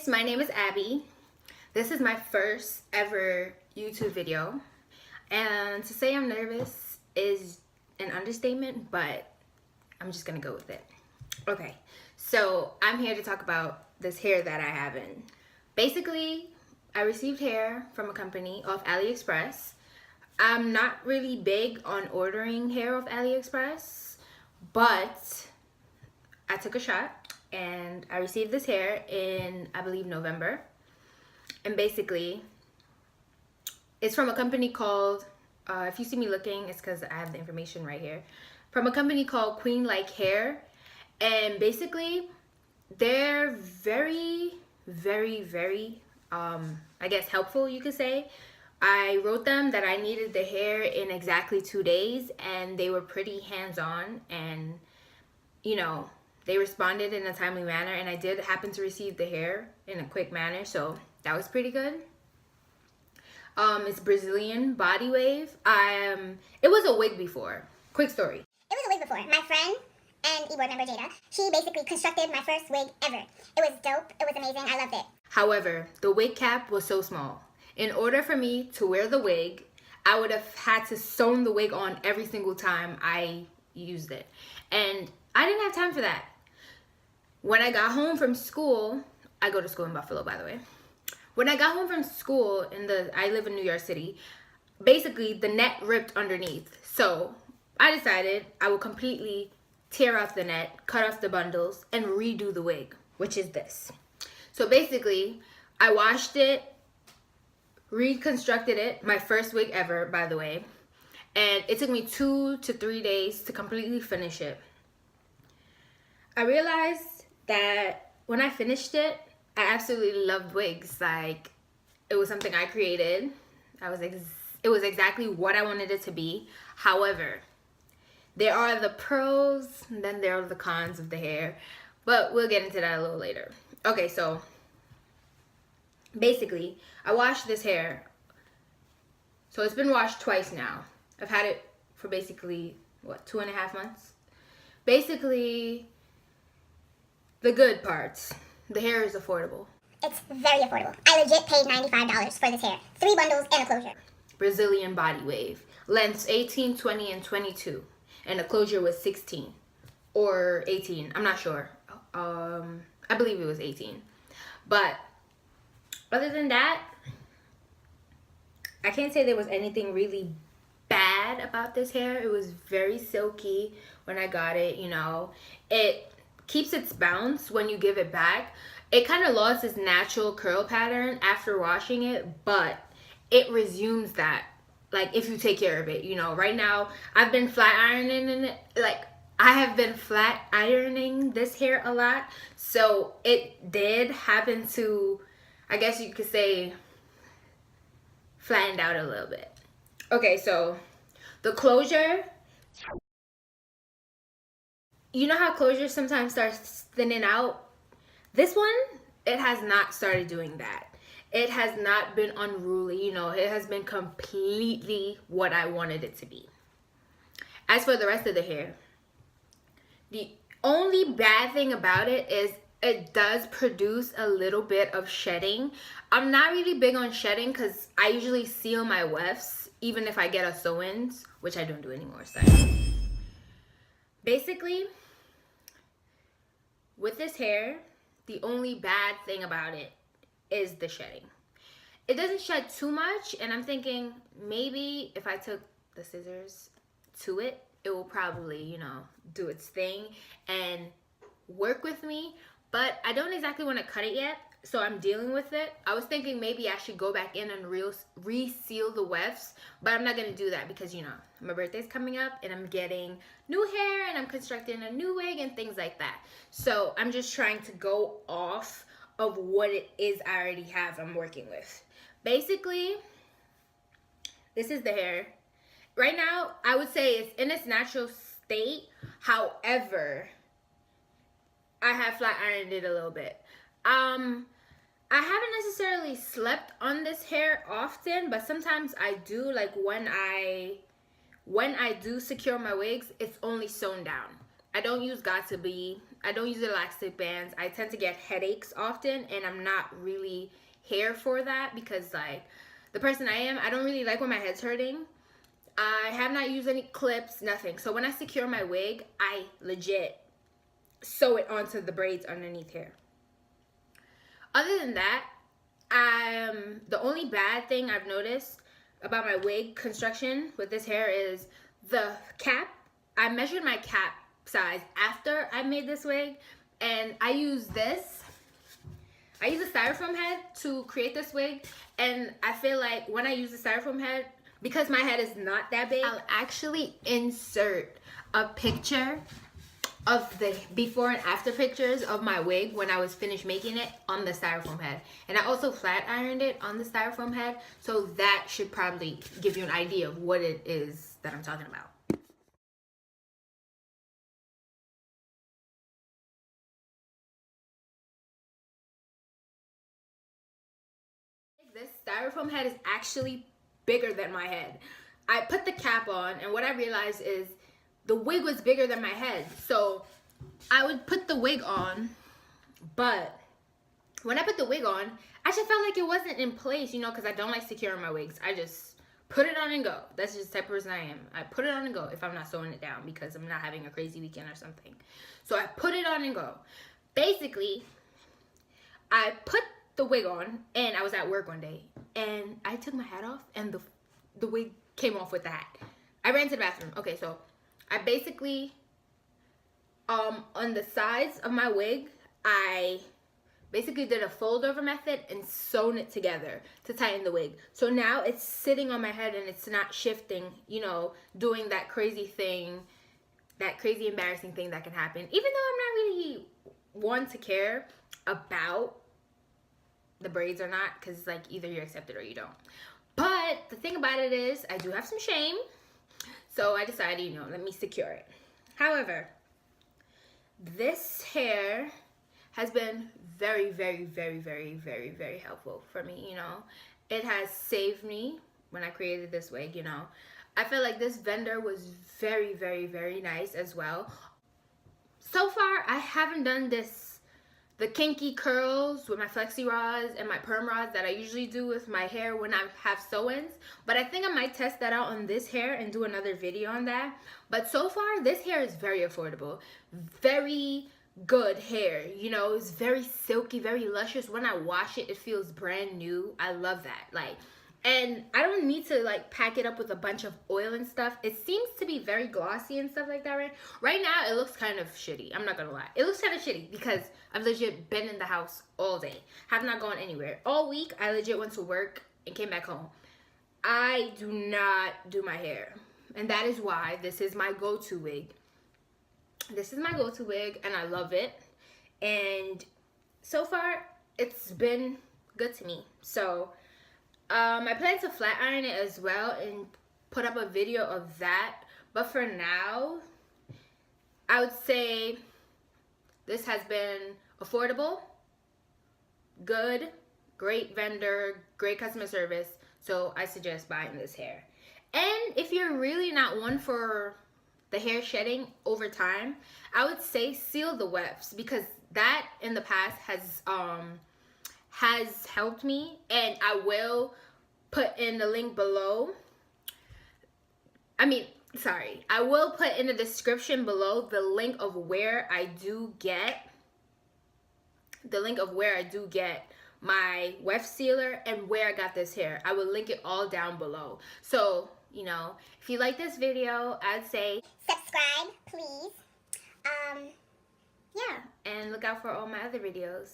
guys, my name is Abby. This is my first ever YouTube video, and to say I'm nervous is an understatement, but I'm just gonna go with it. Okay, so I'm here to talk about this hair that I have in. Basically, I received hair from a company off Aliexpress. I'm not really big on ordering hair off Aliexpress, but I took a shot and I received this hair in, I believe, November. And basically, it's from a company called, if you see me looking, it's because I have the information right here. From a company called Queen Like Hair. And basically, they're very, I guess, helpful, you could say. I wrote them that I needed the hair in exactly 2 days, and they were pretty hands-on, and, you know, they responded in a timely manner, and I did happen to receive the hair in a quick manner, so that was pretty good. It's Brazilian body wave. It was a wig before. Quick story. It was a wig before. My friend and e-board member Jada, she basically constructed my first wig ever. It was dope. It was amazing. I loved it. However, the wig cap was so small. In order for me to wear the wig, I would have had to sew the wig on every single time I used it. And I didn't have time for that. When I got home from school, I go to school in Buffalo, by the way. When I got home from school, I live in New York City, basically the net ripped underneath. So I decided I would completely tear off the net, cut off the bundles, and redo the wig, which is this. So basically, I washed it, reconstructed it, my first wig ever, by the way, and it took me 2 to 3 days to completely finish it. I realized that when I finished it, I absolutely loved wigs. Like, it was something I created. It was exactly what I wanted it to be. However, there are the pros, and then there are the cons of the hair, but we'll get into that a little later. Okay, so basically, I washed this hair. So it's been washed twice now. I've had it for basically, 2.5 months? Basically, the good parts. The hair is affordable. It's very affordable. I legit paid $95 for this hair. 3 bundles and a closure. Brazilian body wave. Lengths 18, 20, and 22. And the closure was 16. Or 18. I'm not sure. I believe it was 18. But other than that, I can't say there was anything really bad about this hair. It was very silky when I got it, you know. It keeps its bounce when you give it back. It kind of lost its natural curl pattern after washing it, but it resumes that, like, if you take care of it, you know. Right now, I've been flat ironing it. Like, I have been flat ironing this hair a lot, so it did happen to, I guess you could say, flattened out a little bit. Okay, so the closure, you know how closure sometimes starts thinning out? This one, it has not started doing that. It has not been unruly, you know. It has been completely what I wanted it to be. As for the rest of the hair, the only bad thing about it is it does produce a little bit of shedding. I'm not really big on shedding because I usually seal my wefts, even if I get a sew-ins, which I don't do anymore. So basically, with this hair, the only bad thing about it is the shedding. It doesn't shed too much, and I'm thinking maybe if I took the scissors to it, it will probably, you know, do its thing and work with me. But I don't exactly want to cut it yet, so I'm dealing with it. I was thinking maybe I should go back in and reseal the wefts, but I'm not going to do that because, you know, my birthday's coming up and I'm getting new hair and I'm constructing a new wig and things like that. So I'm just trying to go off of what it is I already have I'm working with. Basically, this is the hair. Right now, I would say it's in its natural state. However, I have flat ironed it a little bit. I haven't necessarily slept on this hair often, but sometimes I do. Like when I do secure my wigs, it's only sewn down. I don't use Got2b. I don't use elastic bands. I tend to get headaches often, and I'm not really here for that because, like, the person I am, I don't really like when my head's hurting. I have not used any clips, nothing. So when I secure my wig, I legit sew it onto the braids underneath here. Other than that, the only bad thing I've noticed about my wig construction with this hair is the cap. I measured my cap size after I made this wig, and I use this. I use a styrofoam head to create this wig, and I feel like when I use the styrofoam head, because my head is not that big, I'll actually insert a picture of the before and after pictures of my wig when I was finished making it on the styrofoam head. And I also flat ironed it on the styrofoam head, so that should probably give you an idea of what it is that I'm talking about. This styrofoam head is actually bigger than my head. I put the cap on, and what I realized is the wig was bigger than my head. So I would put the wig on, but when I put the wig on, I just felt like it wasn't in place, you know, because I don't like securing my wigs. I just put it on and go. That's just the type of person I am. I put it on and go if I'm not sewing it down because I'm not having a crazy weekend or something. So I put it on and go. Basically, I put the wig on, and I was at work one day, and I took my hat off, and the wig came off with the hat. I ran to the bathroom. Okay, so I basically, on the sides of my wig, I basically did a fold over method and sewn it together to tighten the wig. So now it's sitting on my head and it's not shifting, you know, doing that crazy thing, that crazy embarrassing thing that can happen. Even though I'm not really one to care about the braids or not, because like either you accept it or you don't. But the thing about it is I do have some shame, so I decided, you know, let me secure it. However, this hair has been very, very, very, very, very, very helpful for me, you know. It has saved me when I created this wig, you know. I feel like this vendor was very, very, very nice as well. So far, I haven't done the kinky curls with my flexi rods and my perm rods that I usually do with my hair when I have sew-ins. But I think I might test that out on this hair and do another video on that. But so far, this hair is very affordable. Very good hair, you know. It's very silky, very luscious. When I wash it, it feels brand new. I love that. Like, and I don't need to like pack it up with a bunch of oil and stuff. It seems to be very glossy and stuff like that right now. It looks kind of shitty, I'm not gonna lie. It looks kind of shitty because I've legit been in the house all day, have not gone anywhere all week. I legit went to work and came back home. I do not do my hair, and that is why this is my go-to wig. This is my go-to wig, and I love it. And so far, it's been good to me. So I plan to flat iron it as well and put up a video of that. But for now, I would say this has been affordable, good, great vendor, great customer service. So I suggest buying this hair. And if you're really not one for the hair shedding over time, I would say seal the wefts, because that in the past has helped me, and I will put in the link below. I will put in the description below the link of where I do get my weft sealer and where I got this hair. I will link it all down below. So, you know, if you like this video, I'd say subscribe, please. yeah, and look out for all my other videos.